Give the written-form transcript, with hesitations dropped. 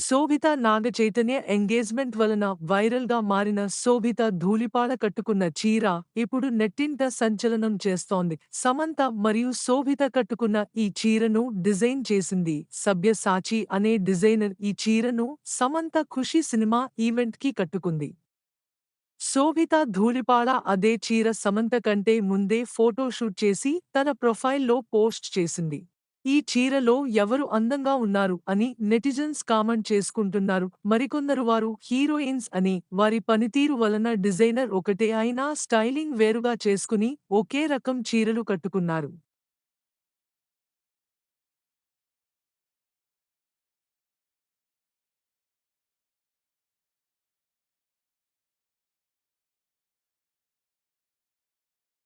శోభిత Naga Chaitanya engagement వలన viral గా మారిన శోభిత ధూళిపాల కట్టుకున్న చీర ఇప్పుడు నెట్టింట సంచలనం చేస్తోంది. సమంత మరియు శోభిత కట్టుకున్న ఈ చీరను డిజైన్ చేసింది సబ్యసాచి అనే డిజైనర్. ఈ చీరను సమంత ఖుషి సినిమా ఈవెంట్ కి కట్టుకుంది. శోభిత ధూళిపాల అదే చీర సమంత కంటే ముందే ఫోటోషూట్ చేసి తన ప్రొఫైల్లో పోస్ట్ చేసింది. ఈ చీరలో ఎవరు అందంగా ఉన్నారు అని నెటిజన్స్ కామెంట్ చేసుకుంటున్నారు. మరికొందరు వారు హీరోయిన్స్ అని, వారి పనితీరు వలన డిజైనర్ ఒకటే అయినా స్టైలింగ్ వేరుగా చేసుకుని ఒకే రకం చీరలు కట్టుకున్నారు.